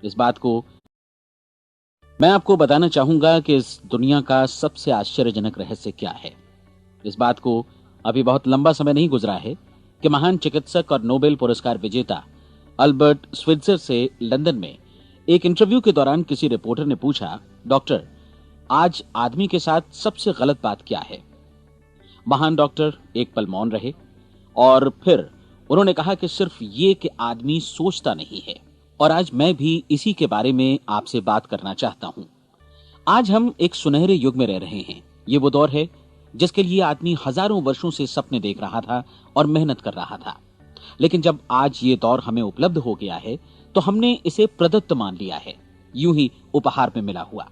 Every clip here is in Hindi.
इस बात को मैं आपको बताना चाहूंगा कि इस दुनिया का सबसे आश्चर्यजनक रहस्य क्या है। इस बात को अभी बहुत लंबा समय नहीं गुजरा है कि महान चिकित्सक और नोबेल पुरस्कार विजेता अल्बर्ट स्विट्जर से लंदन में एक इंटरव्यू के दौरान किसी रिपोर्टर ने पूछा, डॉक्टर, आज आदमी के साथ सबसे गलत बात क्या है? महान डॉक्टर एक पल मौन रहे और फिर उन्होंने कहा कि सिर्फ ये कि आदमी सोचता नहीं है। और आज मैं भी इसी के बारे में आपसे बात करना चाहता हूं। आज हम एक सुनहरे युग में रह रहे हैं। ये वो दौर है जिसके लिए आदमी हजारों वर्षों से सपने देख रहा था और मेहनत कर रहा था। लेकिन जब आज ये दौर हमें उपलब्ध हो गया है तो हमने इसे प्रदत्त मान लिया है, यूं ही उपहार में मिला हुआ।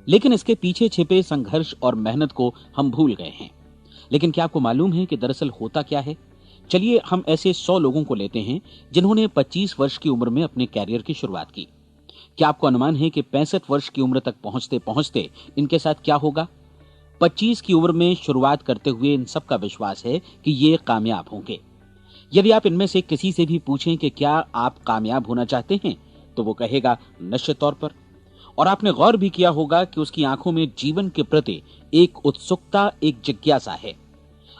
लेकिन इसके पीछे छिपे संघर्ष और मेहनत को हम भूल गए हैं। लेकिन क्या आपको मालूम है कि दरअसल होता क्या है? चलिए हम ऐसे 100 लोगों को लेते हैं जिन्होंने 25 वर्ष की उम्र में अपने कैरियर की शुरुआत की। क्या आपको अनुमान है कि 65 वर्ष की उम्र तक पहुंचते पहुंचते इनके साथ क्या होगा? 25 की उम्र में शुरुआत करते हुए इन सब का विश्वास है कि ये कामयाब होंगे। यदि आप इनमें से किसी से भी पूछें कि क्या आप कामयाब होना चाहते हैं, तो वो कहेगा निश्चित तौर पर। और आपने गौर भी किया होगा कि उसकी आंखों में जीवन के प्रति एक उत्सुकता, एक जिज्ञासा है।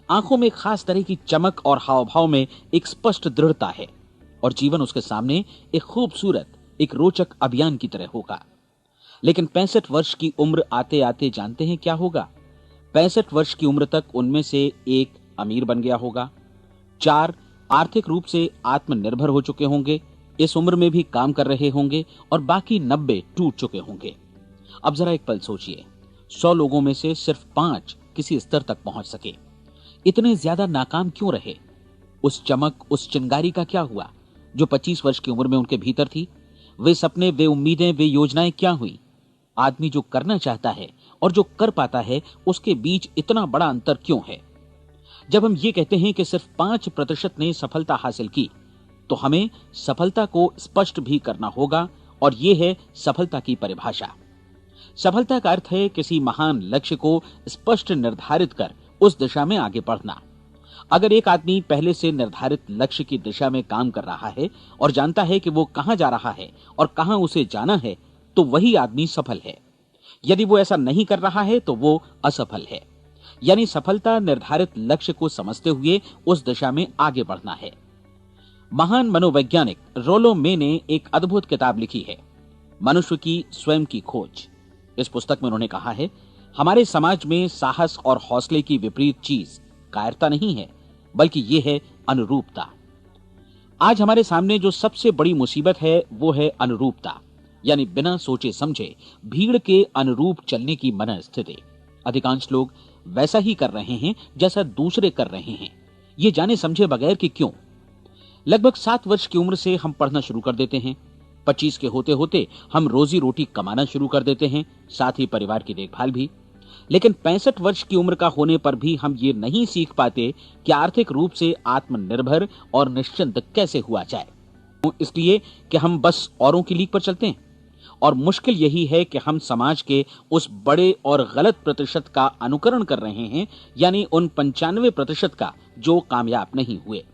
आंखों में खास तरह की चमक और हाव भाव में एक स्पष्ट दृढ़ता है और जीवन उसके सामने एक खूबसूरत, एक रोचक अभियान की तरह होगा। लेकिन 65 वर्ष की उम्र आते आते जानते हैं क्या होगा? 65 वर्ष की उम्र तक उनमें से एक अमीर बन गया होगा, 4 आर्थिक रूप से आत्मनिर्भर हो चुके होंगे, इस उम्र में भी काम कर रहे होंगे और बाकी 90 टूट चुके होंगे। अब जरा एक पल सोचिए, 100 लोगों में से सिर्फ 5 किसी स्तर तक पहुंच सके। इतने ज्यादा नाकाम क्यों रहे? उस चमक, उस चिंगारी का क्या हुआ जो 25 वर्ष की उम्र में उनके भीतर थी? वे सपने, वे उम्मीदें, वे योजनाएं क्या हुई? आदमी जो करना चाहता है और जो कर पाता है, उसके बीच इतना बड़ा अंतर क्यों है? जब हम ये कहते हैं कि सिर्फ 5% ने सफलता हासिल की, तो हमें सफलता को स्पष्ट भी करना होगा और यह है सफलता की परिभाषा। सफलता का अर्थ है किसी महान लक्ष्य को स्पष्ट निर्धारित कर उस दिशा में आगे बढ़ना। अगर एक आदमी पहले से निर्धारित लक्ष्य की दिशा में काम कर रहा है और जानता है कि वो कहां जा रहा है और कहां उसे जाना है, तो वही आदमी सफल है। यदि वो ऐसा नहीं कर रहा है तो वो असफल है। यानी सफलता निर्धारित लक्ष्य को समझते हुए उस दिशा में आगे बढ़ना है। महान मनोवैज्ञानिक रोलो मे ने एक अद्भुत किताब लिखी है, मनुष्य की स्वयं की खोज। इस पुस्तक में उन्होंने कहा है, हमारे समाज में साहस और हौसले की विपरीत चीज कायरता नहीं है, बल्कि यह है अनुरूपता। आज हमारे सामने जो सबसे बड़ी मुसीबत है वो है अनुरूपता, यानी बिना सोचे समझे भीड़ के अनुरूप चलने की मनस्थिति। अधिकांश लोग वैसा ही कर रहे हैं जैसा दूसरे कर रहे हैं, ये जाने समझे बगैर कि क्यों। लगभग 7 वर्ष की उम्र से हम पढ़ना शुरू कर देते हैं। 25 के होते होते हम रोजी रोटी कमाना शुरू कर देते हैं, साथ ही परिवार की देखभाल भी। लेकिन 65 वर्ष की उम्र का होने पर भी हम ये नहीं सीख पाते कि आर्थिक रूप से आत्मनिर्भर और निश्चिंत कैसे हुआ जाए। इसलिए कि हम बस औरों की लीक पर चलते हैं। और मुश्किल यही है कि हम समाज के उस बड़े और गलत प्रतिशत का अनुकरण कर रहे हैं, यानी उन 95% का जो कामयाब नहीं हुए।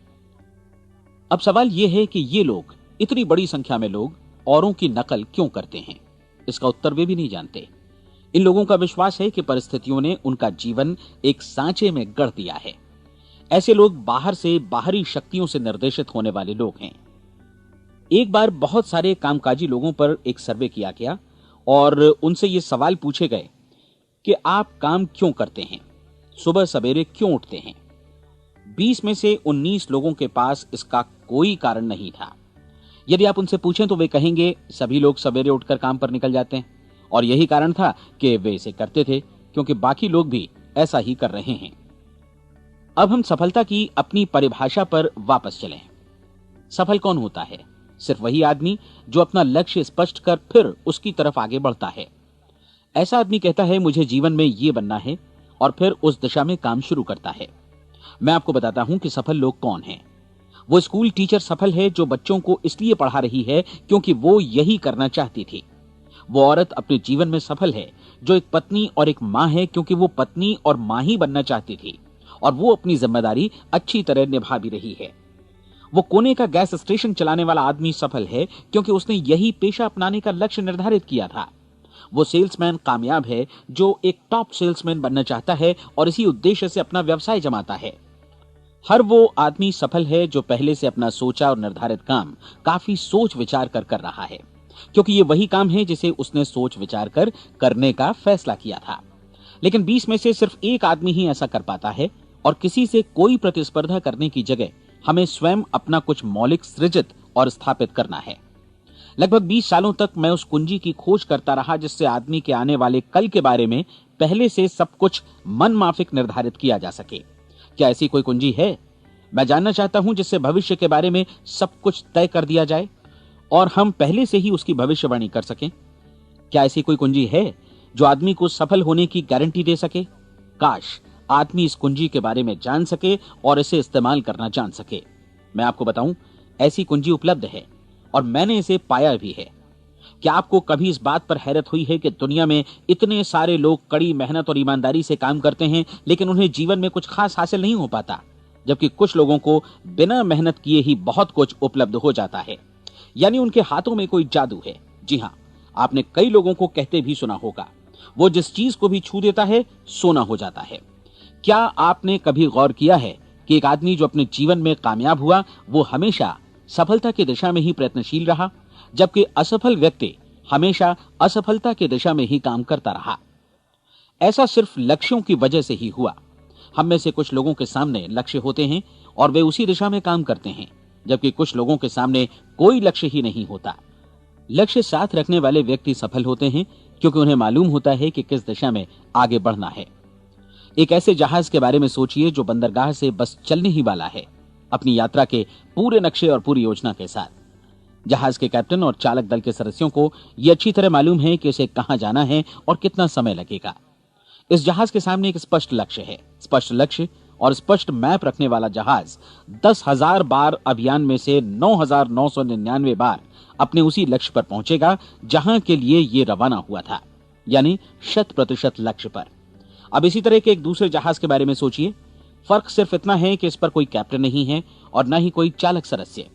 अब सवाल यह है कि ये लोग, इतनी बड़ी संख्या में लोग, औरों की नकल क्यों करते हैं? इसका उत्तर वे भी नहीं जानते। इन लोगों का विश्वास है कि परिस्थितियों ने उनका जीवन एक सांचे में गढ़ दिया है। ऐसे लोग बाहर से, बाहरी शक्तियों से निर्देशित होने वाले लोग हैं। एक बार बहुत सारे कामकाजी लोगों पर एक सर्वे किया गया और उनसे ये सवाल पूछे गए कि आप काम क्यों करते हैं, सुबह सवेरे क्यों उठते हैं? 20 में से 19 लोगों के पास इसका कोई कारण नहीं था। यदि आप उनसे पूछें तो वे कहेंगे सभी लोग सवेरे उठकर काम पर निकल जाते हैं और यही कारण था कि वे इसे करते थे क्योंकि बाकी लोग भी ऐसा ही कर रहे हैं। अब हम सफलता की अपनी परिभाषा पर वापस चलें। सफल कौन होता है? सिर्फ वही आदमी जो अपना लक्ष्य स्पष्ट कर फिर उसकी तरफ आगे बढ़ता है। ऐसा आदमी कहता है मुझे जीवन में ये बनना है और फिर उस दिशा में काम शुरू करता है। मैं आपको बताता हूं कि सफल लोग कौन हैं। वो स्कूल टीचर सफल है जो बच्चों को इसलिए पढ़ा रही है क्योंकि वो यही करना चाहती थी। वो औरत अपने जीवन में सफल है जो एक पत्नी और एक मां है क्योंकि वो पत्नी और मां ही बनना चाहती थी और वो अपनी जिम्मेदारी अच्छी तरह निभा भी रही है। वो कोने का गैस स्टेशन चलाने वाला आदमी सफल है क्योंकि उसने यही पेशा अपनाने का लक्ष्य निर्धारित किया था। वो सेल्समैन कामयाब है जो एक टॉप सेल्समैन बनना चाहता है और इसी उद्देश्य से अपना व्यवसाय जमाता है। हर वो आदमी सफल है जो पहले से अपना सोचा और निर्धारित काम काफी सोच विचार कर रहा है, क्योंकि ये वही काम है जिसे उसने सोच विचार कर करने का फैसला किया था। लेकिन 20 में से सिर्फ एक आदमी ही ऐसा कर पाता है, और किसी से कोई प्रतिस्पर्धा करने की जगह हमें स्वयं अपना कुछ मौलिक सृजित और स्थापित करना है। लगभग 20 सालों तक मैं उस कुंजी की खोज करता रहा जिससे आदमी के आने वाले कल के बारे में पहले से सब कुछ मन माफिक निर्धारित किया जा सके। क्या ऐसी कोई कुंजी है? मैं जानना चाहता हूं जिससे भविष्य के बारे में सब कुछ तय कर दिया जाए और हम पहले से ही उसकी भविष्यवाणी कर सकें। क्या ऐसी कोई कुंजी है जो आदमी को सफल होने की गारंटी दे सके? काश आदमी इस कुंजी के बारे में जान सके और इसे इस्तेमाल करना जान सके। मैं आपको बताऊं, ऐसी कुंजी उपलब्ध है और मैंने इसे पाया भी है। क्या आपको कभी इस बात पर हैरत हुई है कि दुनिया में इतने सारे लोग कड़ी मेहनत और ईमानदारी से काम करते हैं लेकिन उन्हें जीवन में कुछ खास हासिल नहीं हो पाता, जबकि कुछ लोगों को बिना मेहनत किए ही बहुत कुछ उपलब्ध हो जाता है। यानी उनके हाथों में कोई जादू है। जी हां, आपने कई लोगों को कहते भी सुना होगा, वो जिस चीज को भी छू देता है सोना हो जाता है। क्या आपने कभी गौर किया है कि एक आदमी जो अपने जीवन में कामयाब हुआ वो हमेशा सफलता की दिशा में ही प्रयत्नशील रहा, जबकि असफल व्यक्ति हमेशा असफलता की दिशा में ही काम करता रहा? ऐसा सिर्फ लक्ष्यों की वजह से ही हुआ। हम में से कुछ लोगों के सामने लक्ष्य होते हैं और वे उसी दिशा में काम करते हैं, जबकि कुछ लोगों के सामने कोई लक्ष्य ही नहीं होता। लक्ष्य साथ रखने वाले व्यक्ति सफल होते हैं क्योंकि उन्हें मालूम होता है कि किस दिशा में आगे बढ़ना है। एक ऐसे जहाज के बारे में सोचिए जो बंदरगाह से बस चलने ही वाला है, अपनी यात्रा के पूरे नक्शे और पूरी योजना के साथ। जहाज के कैप्टन और चालक दल के सदस्यों को यह अच्छी तरह मालूम है कि उसे कहां जाना है और कितना समय लगेगा। इस जहाज के सामने एक स्पष्ट लक्ष्य है। स्पष्ट लक्ष्य और स्पष्ट मैप रखने वाला जहाज 10,000 बार अभियान में से 9,999 बार अपने उसी लक्ष्य पर पहुंचेगा जहां के लिए ये रवाना हुआ था, यानी 100% लक्ष्य पर। अब इसी तरह के एक दूसरे जहाज के बारे में सोचिए। फर्क सिर्फ इतना है कि इस पर कोई कैप्टन नहीं है और न ही कोई चालक सदस्य।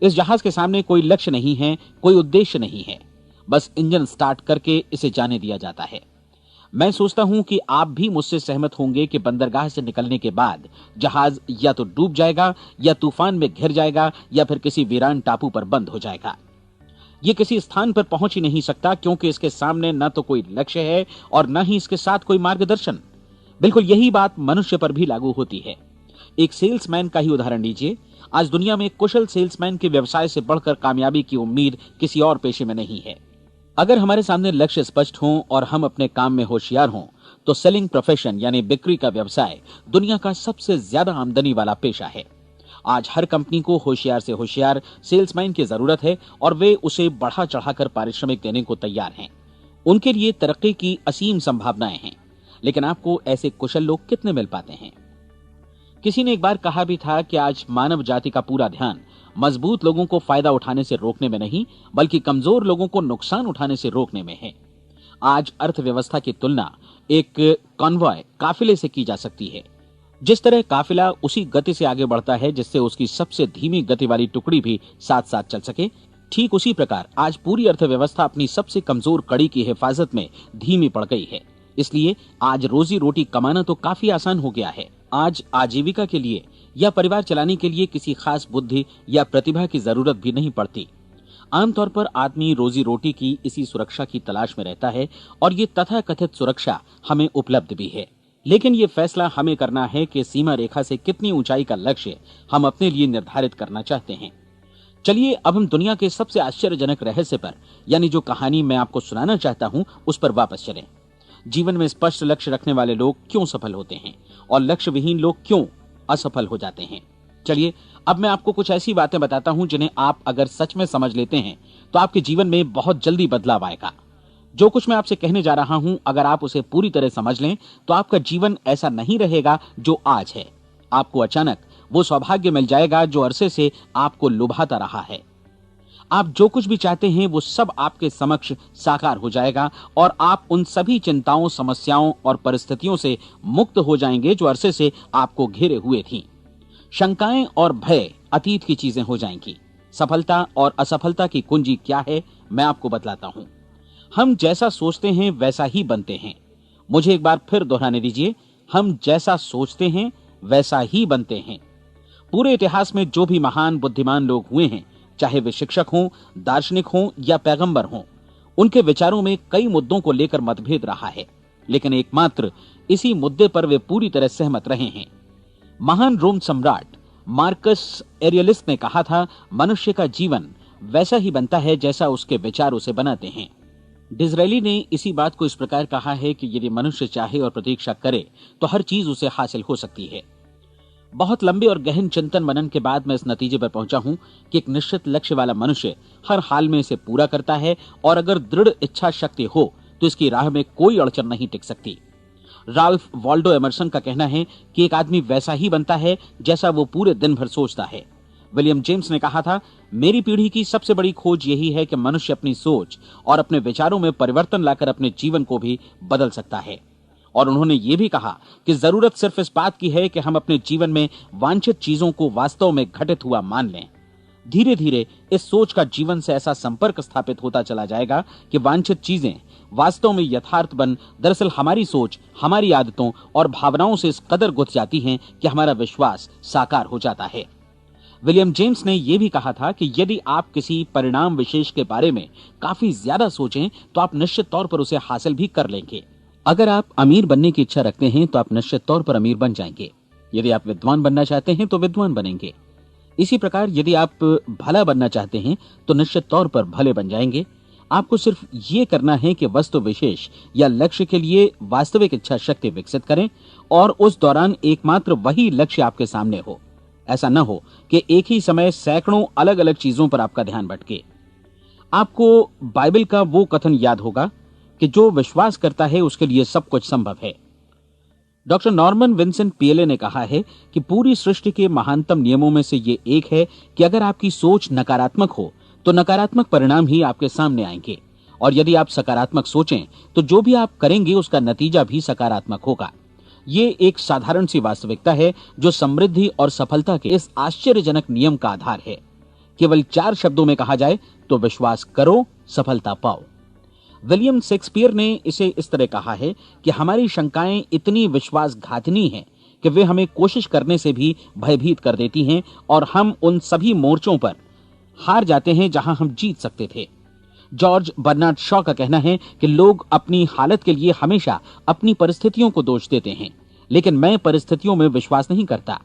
इस जहाज के सामने कोई लक्ष्य नहीं है, कोई उद्देश्य नहीं है, बस इंजन स्टार्ट करके इसे जाने दिया जाता है। मैं सोचता हूं कि आप भी मुझसे सहमत होंगे कि बंदरगाह से निकलने के बाद जहाज या तो डूब जाएगा या तूफान में घिर जाएगा या फिर किसी वीरान टापू पर बंद हो जाएगा। ये किसी स्थान पर पहुंच ही नहीं सकता क्योंकि इसके सामने न तो कोई लक्ष्य है और न ही इसके साथ कोई मार्गदर्शन। बिल्कुल यही बात मनुष्य पर भी लागू होती है। एक सेल्समैन का ही उदाहरण लीजिए। आज दुनिया में कुशल सेल्समैन के व्यवसाय से बढ़कर कामयाबी की उम्मीद किसी और पेशे में नहीं है। अगर हमारे सामने लक्ष्य स्पष्ट हों और हम अपने काम में होशियार हों तो सेलिंग प्रोफेशन यानी बिक्री का व्यवसाय दुनिया का सबसे ज्यादा आमदनी वाला पेशा है। आज हर कंपनी को होशियार से होशियार सेल्समैन की जरूरत है और वे उसे बढ़ा चढ़ाकर पारिश्रमिक देने को तैयार हैं। उनके लिए तरक्की की असीम संभावनाएं हैं, लेकिन आपको ऐसे कुशल लोग कितने मिल पाते हैं? किसी ने एक बार कहा भी था कि आज मानव जाति का पूरा ध्यान मजबूत लोगों को फायदा उठाने से रोकने में नहीं, बल्कि कमजोर लोगों को नुकसान उठाने से रोकने में है। आज अर्थव्यवस्था की तुलना एक कॉन्वॉय काफिले से की जा सकती है। जिस तरह काफिला उसी गति से आगे बढ़ता है जिससे उसकी सबसे धीमी गति वाली टुकड़ी भी साथ साथ चल सके, ठीक उसी प्रकार आज पूरी अर्थव्यवस्था अपनी सबसे कमजोर कड़ी की हिफाजत में धीमी पड़ गई है। इसलिए आज रोजी रोटी कमाना तो काफी आसान हो गया है। आज आजीविका के लिए या परिवार चलाने के लिए किसी खास बुद्धि या प्रतिभा की जरूरत भी नहीं पड़ती। आमतौर पर आदमी रोजी रोटी की इसी सुरक्षा की तलाश में रहता है और ये तथाकथित सुरक्षा हमें उपलब्ध भी है। लेकिन ये फैसला हमें करना है कि सीमा रेखा से कितनी ऊंचाई का लक्ष्य हम अपने लिए निर्धारित करना चाहते हैं। चलिए अब हम दुनिया के सबसे आश्चर्यजनक रहस्य पर, यानी जो कहानी मैं आपको सुनाना चाहता हूं, उस पर वापस चलें। जीवन में स्पष्ट लक्ष्य रखने वाले लोग क्यों सफल होते हैं और लक्ष्य विहीन लोग क्यों असफल हो जाते हैं? चलिए अब मैं आपको कुछ ऐसी बातें बताता हूं जिन्हें आप अगर सच में समझ लेते हैं तो आपके जीवन में बहुत जल्दी बदलाव आएगा। जो कुछ मैं आपसे कहने जा रहा हूं, अगर आप उसे पूरी तरह समझ लें तो आपका जीवन ऐसा नहीं रहेगा जो आज है। आपको अचानक वो सौभाग्य मिल जाएगा जो अरसे से आपको लुभाता रहा है। आप जो कुछ भी चाहते हैं वो सब आपके समक्ष साकार हो जाएगा और आप उन सभी चिंताओं, समस्याओं और परिस्थितियों से मुक्त हो जाएंगे जो अरसे से आपको घेरे हुए थी। शंकाएं और भय अतीत की चीजें हो जाएंगी। सफलता और असफलता की कुंजी क्या है, मैं आपको बतलाता हूं। हम जैसा सोचते हैं वैसा ही बनते हैं। मुझे एक बार फिर दोहराने दीजिए, हम जैसा सोचते हैं वैसा ही बनते हैं। पूरे इतिहास में जो भी महान बुद्धिमान लोग हुए हैं, चाहे वे शिक्षक हों, दार्शनिक हों या पैगंबर हों, उनके विचारों में कई मुद्दों को लेकर मतभेद रहा है, लेकिन एकमात्र इसी मुद्दे पर वे पूरी तरह सहमत रहे हैं। महान रोम सम्राट मार्कस एरियलिस ने कहा था, मनुष्य का जीवन वैसा ही बनता है जैसा उसके विचार उसे बनाते हैं। डिज़रायली ने इसी बात को इस प्रकार कहा है कि यदि मनुष्य चाहे और प्रतीक्षा करे तो हर चीज उसे हासिल हो सकती है। बहुत लंबे और गहन चिंतन मनन के बाद मैं इस नतीजे पर पहुंचा हूं कि एक निश्चित लक्ष्य वाला मनुष्य हर हाल में इसे पूरा करता है, और अगर दृढ़ इच्छा शक्ति हो तो इसकी राह में कोई अड़चन नहीं टिक सकती। राल्फ वॉल्डो एमर्सन का कहना है कि एक आदमी वैसा ही बनता है जैसा वो पूरे दिन भर सोचता है। विलियम जेम्स ने कहा था, मेरी पीढ़ी की सबसे बड़ी खोज यही है कि मनुष्य अपनी सोच और अपने विचारों में परिवर्तन लाकर अपने जीवन को भी बदल सकता है। और उन्होंने ये भी कहा कि जरूरत सिर्फ इस बात की है कि हम अपने जीवन में वांछित चीजों को वास्तव में घटित हुआ मान लें। धीरे धीरे इस सोच का जीवन से ऐसा संपर्क स्थापित होता चला जाएगा कि वांछित चीजें वास्तव में यथार्थ बन दरअसल हमारी सोच, हमारी आदतों और भावनाओं से इस कदर गुथ जाती हैं कि हमारा विश्वास साकार हो जाता है। विलियम जेम्स ने यह भी कहा था कि यदि आप किसी परिणाम विशेष के बारे में काफी ज्यादा सोचें तो आप निश्चित तौर पर उसे हासिल भी कर लेंगे। अगर आप अमीर बनने की इच्छा रखते हैं तो आप निश्चित तौर पर अमीर बन जाएंगे। यदि आप विद्वान बनना चाहते हैं तो विद्वान बनेंगे। इसी प्रकार यदि आप भला बनना चाहते हैं तो निश्चित तौर पर भले बन जाएंगे। आपको सिर्फ ये करना है कि वस्तु विशेष या लक्ष्य के लिए वास्तविक इच्छा शक्ति विकसित करें, और उस दौरान एकमात्र वही लक्ष्य आपके सामने हो। ऐसा न हो कि एक ही समय सैकड़ों अलग अलग चीजों पर आपका ध्यान भटके। आपको बाइबल का वो कथन याद होगा कि जो विश्वास करता है उसके लिए सब कुछ संभव है। डॉक्टर नॉर्मन विंसेंट पीएले ने कहा है कि पूरी सृष्टि के महानतम नियमों में से ये एक है कि अगर आपकी सोच नकारात्मक हो तो नकारात्मक परिणाम ही आपके सामने आएंगे, और यदि आप सकारात्मक सोचें तो जो भी आप करेंगे उसका नतीजा भी सकारात्मक होगा। ये एक साधारण सी वास्तविकता है जो समृद्धि और सफलता के इस आश्चर्यजनक नियम का आधार है। केवल 4 शब्दों में कहा जाए तो विश्वास करो, सफलता पाओ। विलियम शेक्सपियर ने इसे इस तरह कहा है कि हमारी शंकाएं इतनी विश्वासघातिनी हैं कि वे हमें कोशिश करने से भी भयभीत कर देती हैं, और हम उन सभी मोर्चों पर हार जाते हैं जहां हम जीत सकते थे। जॉर्ज बर्नार्ड शॉ का कहना है कि लोग अपनी हालत के लिए हमेशा अपनी परिस्थितियों को दोष देते हैं, लेकिन मैं परिस्थितियों में विश्वास नहीं करता।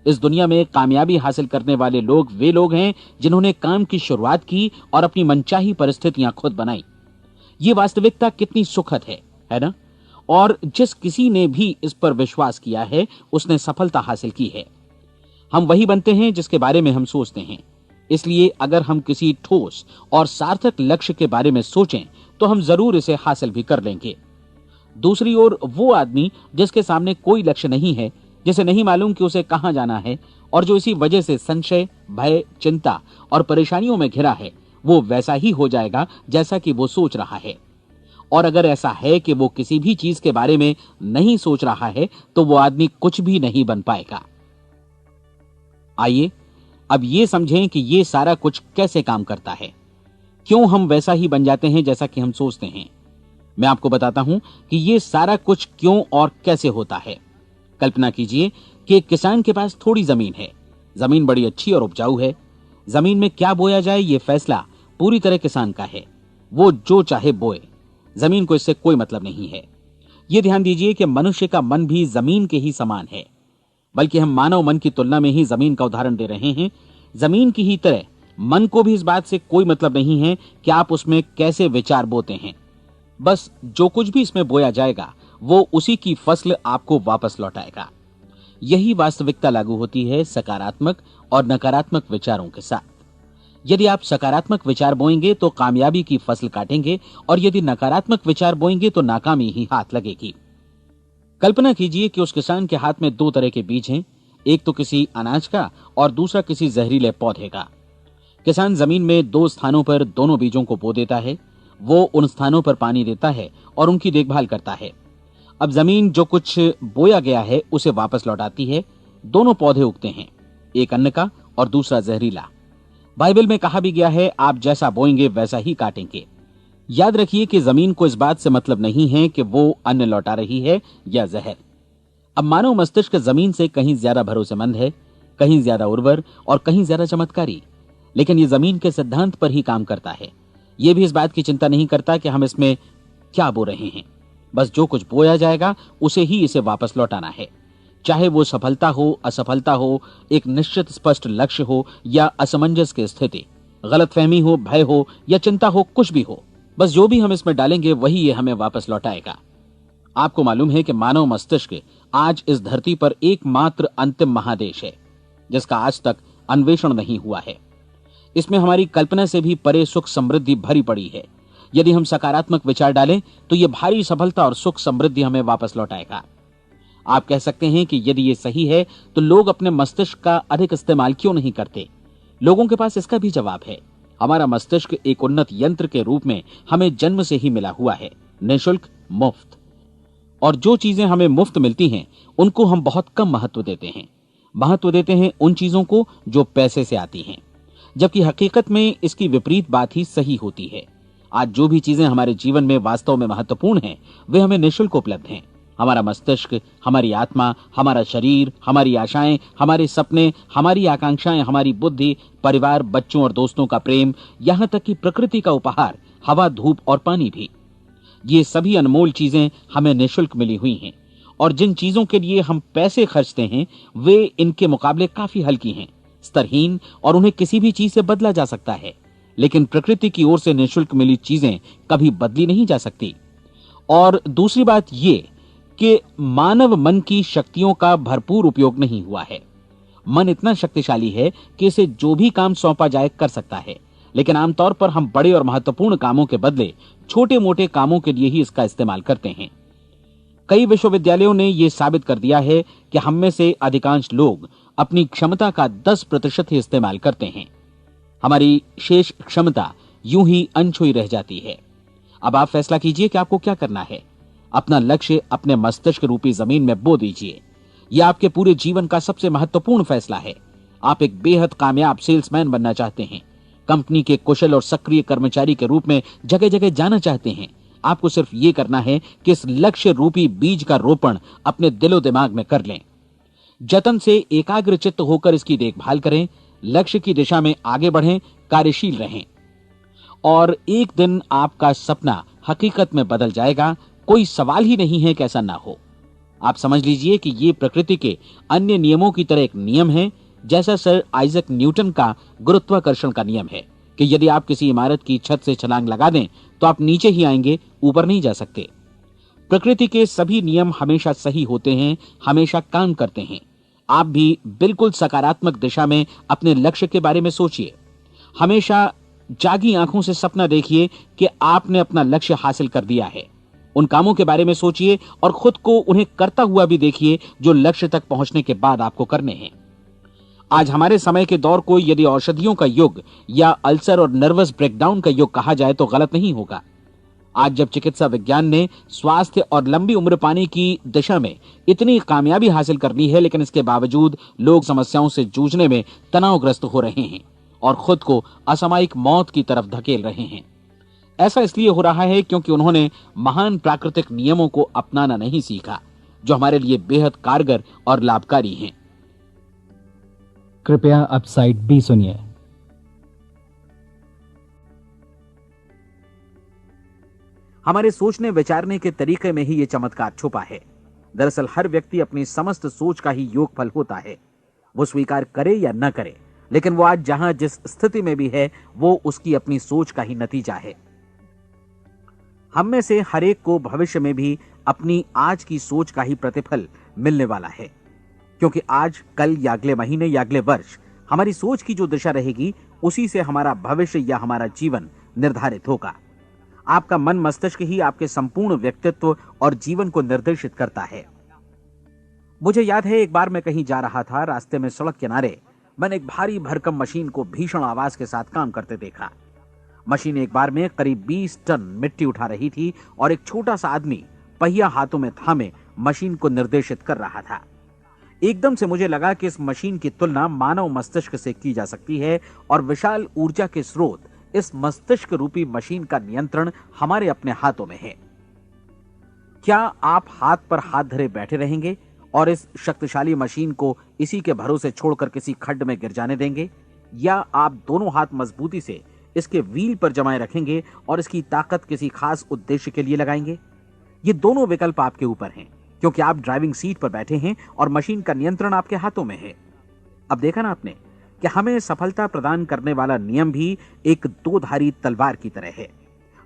इस दुनिया में कामयाबी हासिल करने वाले लोग वे लोग हैं जिन्होंने काम की शुरुआत की और अपनी मनचाही परिस्थितियां खुद बनाई। ये वास्तविकता कितनी सुखद है ना? और जिस किसी ने भी इस पर विश्वास किया है उसने सफलता हासिल की है। हम वही बनते हैं जिसके बारे में हम सोचते हैं। इसलिए अगर हम किसी ठोस और सार्थक लक्ष्य के बारे में सोचें तो हम जरूर इसे हासिल भी कर लेंगे। दूसरी ओर वो आदमी जिसके सामने कोई लक्ष्य नहीं है, जिसे नहीं मालूम कि उसे कहां जाना है, और जो इसी वजह से संशय, भय, चिंता और परेशानियों में घिरा है, वो वैसा ही हो जाएगा जैसा कि वो सोच रहा है। और अगर ऐसा है कि वो किसी भी चीज के बारे में नहीं सोच रहा है तो वो आदमी कुछ भी नहीं बन पाएगा। आइए अब ये समझें कि ये सारा कुछ कैसे काम करता है, क्यों हम वैसा ही बन जाते हैं जैसा कि हम सोचते हैं। मैं आपको बताता हूं कि ये सारा कुछ क्यों और कैसे होता है। कल्पना कीजिए कि एक किसान के पास थोड़ी जमीन है। जमीन बड़ी अच्छी और उपजाऊ है। जमीन में क्या बोया जाए ये फैसला पूरी तरह किसान का है। वो जो चाहे बोए, जमीन को इससे कोई मतलब नहीं है। ये ध्यान दीजिए कि मनुष्य का मन भी जमीन के ही समान है, बल्कि हम मानव मन की तुलना में ही जमीन का उदाहरण दे रहे हैं। जमीन की ही तरह मन को भी इस बात से कोई मतलब नहीं है कि आप उसमें कैसे विचार बोते हैं। बस जो कुछ भी इसमें बोया जाएगा वो उसी की फसल आपको वापस लौटाएगा। यही वास्तविकता लागू होती है सकारात्मक और नकारात्मक विचारों के साथ। यदि आप सकारात्मक विचार बोएंगे तो कामयाबी की फसल काटेंगे, और यदि नकारात्मक विचार बोएंगे तो नाकामी ही हाथ लगेगी। कल्पना कीजिए कि उस किसान के हाथ में 2 तरह के बीज हैं, एक तो किसी अनाज का और दूसरा किसी जहरीले पौधे का। किसान जमीन में 2 स्थानों पर दोनों बीजों को बो देता है। वो उन स्थानों पर पानी देता है और उनकी देखभाल करता है। अब जमीन जो कुछ बोया गया है उसे वापस लौटाती है। दोनों पौधे उगते हैं, एक अन्न का और दूसरा जहरीला। बाइबल में कहा भी गया है, आप जैसा बोएंगे वैसा ही काटेंगे। याद रखिए कि जमीन को इस बात से मतलब नहीं है कि वो अन्न लौटा रही है या जहर। अब मानव मस्तिष्क जमीन से कहीं ज्यादा भरोसेमंद है, कहीं ज्यादा उर्वर और कहीं ज्यादा चमत्कारी, लेकिन ये जमीन के सिद्धांत पर ही काम करता है। ये भी इस बात की चिंता नहीं करता कि हम इसमें क्या बो रहे हैं। बस जो कुछ बोया जाएगा उसे ही इसे वापस लौटाना है, चाहे वो सफलता हो, असफलता हो, एक निश्चित स्पष्ट लक्ष्य हो या असमंजस की स्थिति, गलतफहमी हो, भय हो या चिंता हो, कुछ भी हो। बस जो भी हम इसमें डालेंगे वही ये हमें वापस लौटाएगा। आपको मालूम है कि मानव मस्तिष्क आज इस धरती पर एकमात्र अंतिम महादेश है जिसका आज तक अन्वेषण नहीं हुआ है। इसमें हमारी कल्पना से भी परे सुख समृद्धि भरी पड़ी है। यदि हम सकारात्मक विचार डालें तो यह भारी सफलता और सुख समृद्धि हमें वापस लौटाएगा। आप कह सकते हैं कि यदि ये सही है तो लोग अपने मस्तिष्क का अधिक इस्तेमाल क्यों नहीं करते? लोगों के पास इसका भी जवाब है। हमारा मस्तिष्क एक उन्नत यंत्र के रूप में हमें जन्म से ही मिला हुआ है, निःशुल्क, मुफ्त। और जो चीजें हमें मुफ्त मिलती हैं उनको हम बहुत कम महत्व देते हैं। महत्व देते हैं उन चीजों को जो पैसे से आती हैं, जबकि हकीकत में इसकी विपरीत बात ही सही होती है। आज जो भी चीजें हमारे जीवन में वास्तव में महत्वपूर्ण हैं वे हमें निःशुल्क उपलब्ध हैं। हमारा मस्तिष्क, हमारी आत्मा, हमारा शरीर, हमारी आशाएं, हमारे सपने, हमारी आकांक्षाएं, हमारी बुद्धि, परिवार, बच्चों और दोस्तों का प्रेम, यहां तक कि प्रकृति का उपहार, हवा, धूप और पानी भी। ये सभी अनमोल चीजें हमें निःशुल्क मिली हुई हैं, और जिन चीजों के लिए हम पैसे खर्चते हैं वे इनके मुकाबले काफी हल्की हैं, स्तरहीन, और उन्हें किसी भी चीज से बदला जा सकता है। लेकिन प्रकृति की ओर से निःशुल्क मिली चीजें कभी बदली नहीं जा सकती। और दूसरी बात ये कि मानव मन की शक्तियों का भरपूर उपयोग नहीं हुआ है। मन इतना शक्तिशाली है कि इसे जो भी काम सौंपा जाए कर सकता है, लेकिन आमतौर पर हम बड़े और महत्वपूर्ण कामों के बदले छोटे मोटे कामों के लिए ही इसका इस्तेमाल करते हैं। कई विश्वविद्यालयों ने यह साबित कर दिया है कि हम में से अधिकांश लोग अपनी क्षमता का 10% ही इस्तेमाल करते हैं। हमारी शेष क्षमता यूं ही अनछुई रह जाती है। अब आप फैसला कीजिए कि आपको क्या करना है। अपना लक्ष्य अपने मस्तिष्क रूपी जमीन में बो दीजिए। यह आपके पूरे जीवन का सबसे महत्वपूर्ण फैसला है। आप एक बेहद कामयाब सेल्समैन बनना चाहते हैं, कंपनी के कुशल और सक्रिय कर्मचारी के रूप में जगह जगह जाना चाहते हैं। आपको सिर्फ ये करना है कि इस लक्ष्य रूपी बीज का रोपण अपने दिलो दिमाग में कर लें। जतन से एकाग्र चित्त होकर इसकी देखभाल करें, लक्ष्य की दिशा में आगे बढ़ें, कार्यशील रहें, और एक दिन आपका सपना हकीकत में बदल जाएगा। कोई सवाल ही नहीं है कि ऐसा ना हो। आप समझ लीजिए कि ये प्रकृति के अन्य नियमों की तरह एक नियम है, जैसा सर आइजक न्यूटन का गुरुत्वाकर्षण का नियम है कि यदि आप किसी इमारत की छत से छलांग लगा दें तो आप नीचे ही आएंगे, ऊपर नहीं जा सकते। प्रकृति के सभी नियम हमेशा सही होते हैं, हमेशा काम करते हैं। आप भी बिल्कुल सकारात्मक दिशा में अपने लक्ष्य के बारे में सोचिए। हमेशा जागी आंखों से सपना देखिए कि आपने अपना लक्ष्य हासिल कर दिया है। उन कामों के बारे में सोचिए और खुद को उन्हें करता हुआ भी देखिए जो लक्ष्य तक पहुंचने के बाद आपको करने हैं। आज हमारे समय के दौर को यदि औषधियों का युग या अल्सर और नर्वस ब्रेकडाउन का युग कहा जाए तो गलत नहीं होगा। आज जब चिकित्सा विज्ञान ने स्वास्थ्य और लंबी उम्र पाने की दिशा में इतनी कामयाबी हासिल कर ली है, लेकिन इसके बावजूद लोग समस्याओं से जूझने में तनावग्रस्त हो रहे हैं और खुद को असामयिक मौत की तरफ धकेल रहे हैं। ऐसा इसलिए हो रहा है क्योंकि उन्होंने महान प्राकृतिक नियमों को अपनाना नहीं सीखा, जो हमारे लिए बेहद कारगर और लाभकारी हैं। कृपया अब साइड बी सुनिए। हमारे सोचने विचारने के तरीके में ही ये चमत्कार छुपा है। दरअसल हर व्यक्ति अपनी समस्त सोच का ही योगफल होता है, वो स्वीकार करे या न करे, लेकिन वो आज जहां जिस स्थिति में भी है वो उसकी अपनी सोच का ही नतीजा है। हम में से हर एक को भविष्य में भी अपनी आज की सोच का ही प्रतिफल मिलने वाला है, क्योंकि आज, कल या अगले महीने या अगले वर्ष हमारी सोच की जो दिशा रहेगी उसी से हमारा भविष्य या हमारा जीवन निर्धारित होगा। आपका मन मस्तिष्क ही आपके संपूर्ण व्यक्तित्व और जीवन को निर्देशित करता है। मुझे याद है, एक बार मैं कहीं जा रहा था, रास्ते में सड़क किनारे मैंने एक भारी भरकम मशीन को भीषण आवाज के साथ काम करते देखा। मशीन एक बार में करीब 20 टन मिट्टी उठा रही थी और एक छोटा सा आदमी पहिया हाथों में थामे मशीन को निर्देशित कर रहा था। एकदम से मुझे लगा कि इस मशीन की तुलना मानव मस्तिष्क से की जा सकती है और विशाल ऊर्जा के स्रोत इस मस्तिष्क रूपी मशीन का नियंत्रण हमारे अपने हाथों में है। क्या आप हाथ पर हाथ धरे बैठे रहेंगे और इस शक्तिशाली मशीन को इसी के भरोसे छोड़कर किसी खड्ड में गिर जाने देंगे, या आप दोनों हाथ मजबूती से इसके व्हील पर जमाए रखेंगे और इसकी ताकत किसी खास उद्देश्य के लिए लगाएंगे? ये दोनों विकल्प आपके ऊपर हैं, क्योंकि आप ड्राइविंग सीट पर बैठे हैं और मशीन का नियंत्रण आपके हाथों में है। अब देखा ना आपने कि हमें सफलता प्रदान करने वाला नियम भी एक दो धारी तलवार की तरह है।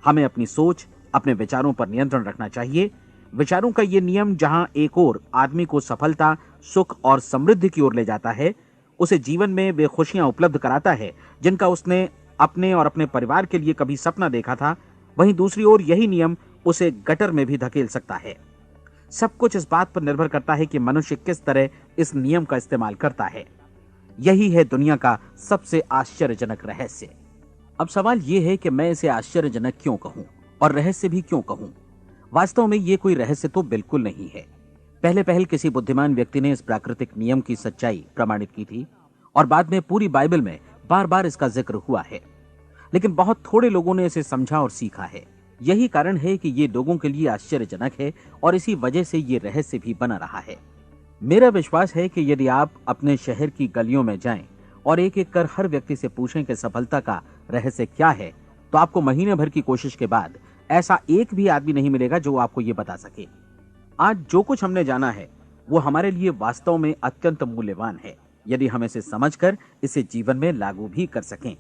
हमें अपनी सोच, अपने विचारों पर नियंत्रण रखना चाहिए। विचारों का यह नियम जहां एक ओर आदमी को सफलता, सुख और समृद्धि की ओर ले जाता है, उसे जीवन में वे खुशियां उपलब्ध कराता है जिनका उसने अपने और अपने परिवार के लिए कभी सपना देखा था, वहीं दूसरी ओर यही नियम उसे गटर में भी धकेल सकता है। सब कुछ इस बात पर निर्भर करता है कि मनुष्य किस तरह इस नियम का इस्तेमाल करता है। यही है दुनिया का सबसे आश्चर्यजनक रहस्य। अब सवाल यह है कि मैं इसे आश्चर्यजनक क्यों कहूं और रहस्य भी क्यों कहूं। वास्तव में यह कोई रहस्य तो बिल्कुल नहीं है। पहले पहल किसी बुद्धिमान व्यक्ति ने इस प्राकृतिक नियम की सच्चाई प्रमाणित की थी और बाद में पूरी बाइबल में बार बार इसका जिक्र हुआ है, लेकिन बहुत थोड़े लोगों ने इसे समझा और सीखा है। यही कारण है कि ये लोगों के लिए आश्चर्यजनक है और इसी वजह से ये रहस्य भी बना रहा है। मेरा विश्वास है कि यदि आप अपने शहर की गलियों में जाएं और एक एक कर हर व्यक्ति से पूछें कि सफलता का रहस्य क्या है, तो आपको महीने भर की कोशिश के बाद ऐसा एक भी आदमी नहीं मिलेगा जो आपको ये बता सके। आज जो कुछ हमने जाना है वो हमारे लिए वास्तव में अत्यंत मूल्यवान है, यदि हम इसे समझकर इसे जीवन में लागू भी कर सकें।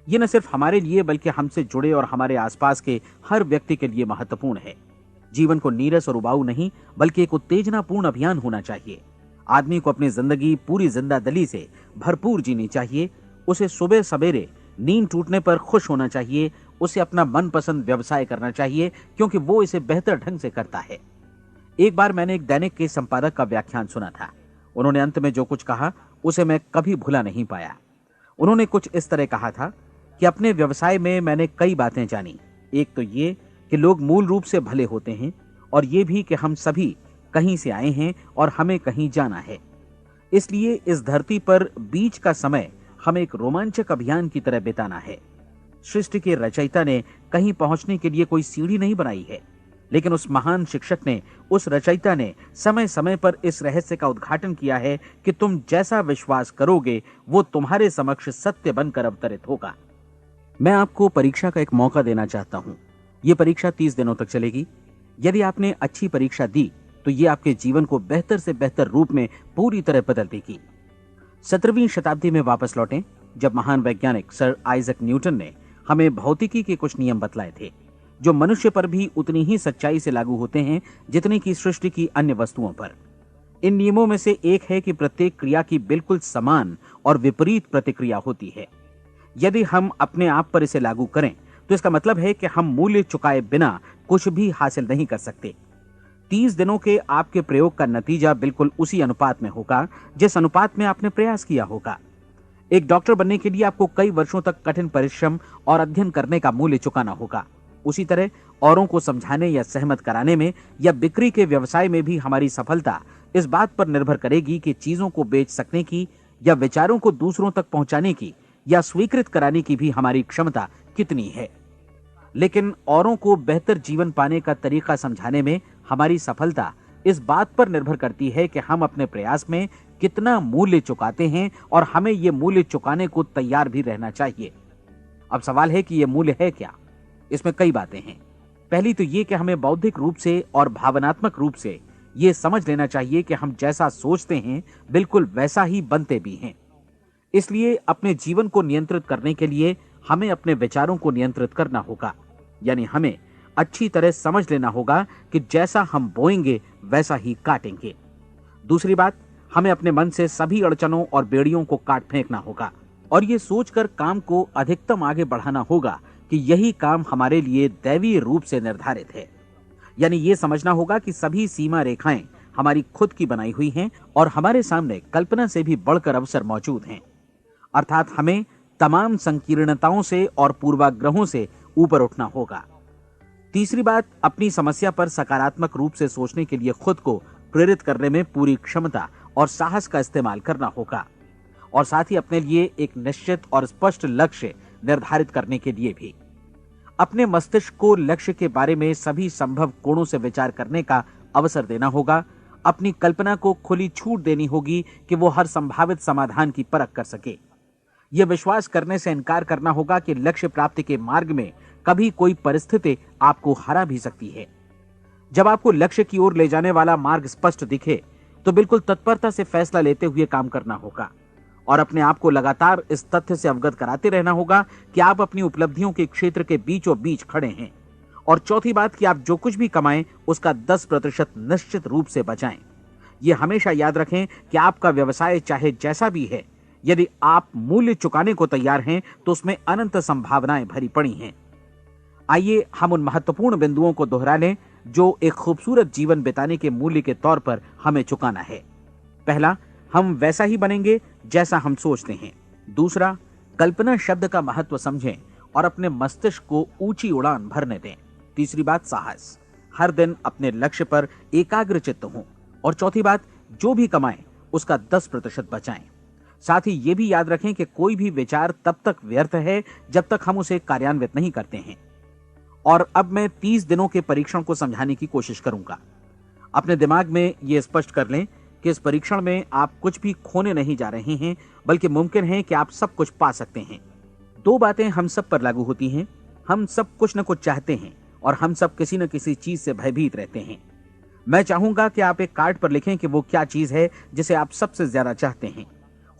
ये न सिर्फ हमारे लिए बल्कि हमसे जुड़े और हमारे आसपास के हर व्यक्ति के लिए महत्वपूर्ण है। जीवन को नीरस और उबाऊ नहीं बल्कि एक उत्तेजनापूर्ण अभियान होना चाहिए। आदमी को अपनी जिंदगी पूरी जिंदादिली से भरपूर जीनी चाहिए। उसे सुबह सवेरे नींद टूटने पर खुश होना चाहिए। उसे अपना मनपसंद व्यवसाय करना चाहिए क्योंकि वो इसे बेहतर ढंग से करता है। एक बार मैंने एक दैनिक के संपादक का व्याख्यान सुना था। उन्होंने अंत में जो कुछ कहा उसे मैं कभी भुला नहीं पाया। उन्होंने कुछ इस तरह कहा था कि अपने व्यवसाय में मैंने कई बातें जानी। एक तो ये कि लोग मूल रूप से भले होते हैं और ये भी कि हम सभी कहीं से आए हैं और हमें कहीं जाना है। इसलिए इस धरती पर बीच का समय हमें एक रोमांचक अभियान की तरह बिताना है। सृष्टि के रचयिता ने कहीं पहुंचने के लिए कोई सीढ़ी नहीं बनाई है, लेकिन उस महान शिक्षक ने, उस रचयिता ने समय समय पर इस रहस्य का उद्घाटन किया है कि तुम जैसा विश्वास करोगे वो तुम्हारे समक्ष सत्य बनकर अवतरित होगा। मैं आपको परीक्षा का एक मौका देना चाहता हूं। यह परीक्षा 30 दिनों तक चलेगी। यदि आपने अच्छी परीक्षा दी तो यह आपके जीवन को बेहतर से बेहतर रूप में पूरी तरह बदल देगी। 17वीं शताब्दी में वापस लौटें, जब महान वैज्ञानिक सर आइजक न्यूटन ने हमें भौतिकी के कुछ नियम बतलाए थे, जो मनुष्य पर भी उतनी ही सच्चाई से लागू होते हैं जितनी की सृष्टि की अन्य वस्तुओं पर। इन नियमों में से एक है कि प्रत्येक क्रिया की बिल्कुल समान और विपरीत प्रतिक्रिया होती है। यदि हम अपने आप पर इसे लागू करें तो इसका मतलब है कि हम मूल्य चुकाए बिना कुछ भी हासिल नहीं कर सकते। 30 दिनों के आपके प्रयोग का नतीजा बिल्कुल उसी अनुपात में होगा जिस अनुपात में आपने प्रयास किया होगा। एक डॉक्टर बनने के लिए आपको कई वर्षों तक कठिन परिश्रम और अध्ययन करने का मूल्य चुकाना होगा। उसी तरह औरों को समझाने या सहमत कराने में या बिक्री के व्यवसाय में भी हमारी सफलता इस बात पर निर्भर करेगी कि चीजों को बेच सकने की या विचारों को दूसरों तक पहुंचाने की या स्वीकृत कराने की भी हमारी क्षमता कितनी है। लेकिन औरों को बेहतर जीवन पाने का तरीका समझाने में हमारी सफलता इस बात पर निर्भर करती है कि हम अपने प्रयास में कितना मूल्य चुकाते हैं और हमें यह मूल्य चुकाने को तैयार भी रहना चाहिए। अब सवाल है कि यह मूल्य है क्या? इसमें कई बातें हैं। पहली तो यह कि हमें बौद्धिक रूप से और भावनात्मक रूप से यह समझ लेना चाहिए कि हम जैसा सोचते हैं बिल्कुल वैसा ही बनते भी हैं। इसलिए अपने जीवन को नियंत्रित करने के लिए हमें अपने विचारों को नियंत्रित करना होगा। यानी हमें अच्छी तरह समझ लेना होगा कि जैसा हम बोएंगे वैसा ही काटेंगे। दूसरी बात, हमें अपने मन से सभी अड़चनों और बेड़ियों को काट फेंकना होगा और ये सोचकर काम को अधिकतम आगे बढ़ाना होगा कि यही काम हमारे लिए दैवीय रूप से निर्धारित है। यानी ये समझना होगा कि सभी सीमा रेखाएं हमारी खुद की बनाई हुई हैं और हमारे सामने कल्पना से भी बढ़कर अवसर मौजूद हैं। अर्थात हमें तमाम संकीर्णताओं से और पूर्वाग्रहों से ऊपर उठना होगा। तीसरी बात, अपनी समस्या पर सकारात्मक रूप से सोचने के लिए खुद को प्रेरित करने में पूरी क्षमता और साहस का इस्तेमाल करना होगा, और साथ ही अपने लिए एक निश्चित और स्पष्ट लक्ष्य निर्धारित करने के लिए भी। अपने मस्तिष्क को लक्ष्य के बारे में सभी संभव कोणों से विचार करने का अवसर देना होगा। अपनी कल्पना को खुली छूट देनी होगी कि वो हर संभावित समाधान की परख कर सके। यह विश्वास करने से इनकार करना होगा कि लक्ष्य प्राप्ति के मार्ग में कभी कोई परिस्थिति आपको हरा भी सकती है। जब आपको लक्ष्य की ओर ले जाने वाला मार्ग स्पष्ट दिखे तो बिल्कुल तत्परता से फैसला लेते हुए काम करना होगा, और अपने आप को लगातार इस तथ्य से अवगत कराते रहना होगा कि आप अपनी उपलब्धियों के क्षेत्र के बीचों बीच खड़े हैं। और चौथी बात कि आप जो कुछ भी कमाएं उसका 10% निश्चित रूप से बचाएं। यह हमेशा याद रखें कि आपका व्यवसाय चाहे जैसा भी है, यदि आप मूल्य चुकाने को तैयार हैं तो उसमें अनंत संभावनाएं भरी पड़ी हैं। आइए हम उन महत्वपूर्ण बिंदुओं को दोहरा लें जो एक खूबसूरत जीवन बिताने के मूल्य के तौर पर हमें चुकाना है। पहला, हम वैसा ही बनेंगे जैसा हम सोचते हैं। दूसरा, कल्पना शब्द का महत्व समझें और अपने मस्तिष्क को ऊंची उड़ान भरने दें। तीसरी बात, साहस, हर दिन अपने लक्ष्य पर एकाग्रचित्त हों। और चौथी बात, जो भी कमाएं उसका 10% बचाएं। साथ ही ये भी याद रखें कि कोई भी विचार तब तक व्यर्थ है जब तक हम उसे कार्यान्वित नहीं करते हैं। और अब मैं 30 दिनों के परीक्षण को समझाने की कोशिश करूंगा। अपने दिमाग में यह स्पष्ट कर लें कि इस परीक्षण में आप कुछ भी खोने नहीं जा रहे हैं, बल्कि मुमकिन है कि आप सब कुछ पा सकते हैं। 2 बातें हम सब पर लागू होती हैं। हम सब कुछ न कुछ चाहते हैं और हम सब किसी न किसी चीज से भयभीत रहते हैं। मैं चाहूंगा कि आप एक कार्ड पर लिखें कि वो क्या चीज है जिसे आप सबसे ज्यादा चाहते हैं।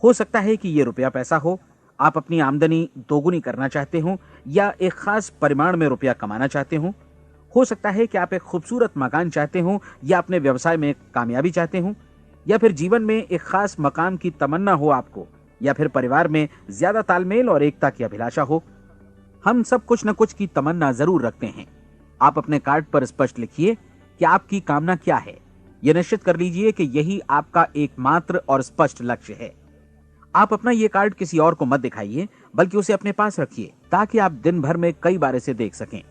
हो सकता है कि ये रुपया पैसा हो, आप अपनी आमदनी दोगुनी करना चाहते हो, या एक खास परिमाण में रुपया कमाना चाहते हो सकता है कि आप एक खूबसूरत मकान चाहते हो, या अपने व्यवसाय में कामयाबी चाहते हो, या फिर जीवन में एक खास मकाम की तमन्ना हो आपको, या फिर परिवार में ज्यादा तालमेल और एकता की अभिलाषा हो। हम सब कुछ न कुछ की तमन्ना जरूर रखते हैं। आप अपने कार्ड पर स्पष्ट लिखिए कि आपकी कामना क्या है। यह निश्चित कर लीजिए कि यही आपका एकमात्र और स्पष्ट लक्ष्य है। आप अपना यह कार्ड किसी और को मत दिखाइए, बल्कि उसे अपने पास रखिए ताकि आप दिन भर में कई बार इसे देख सकें।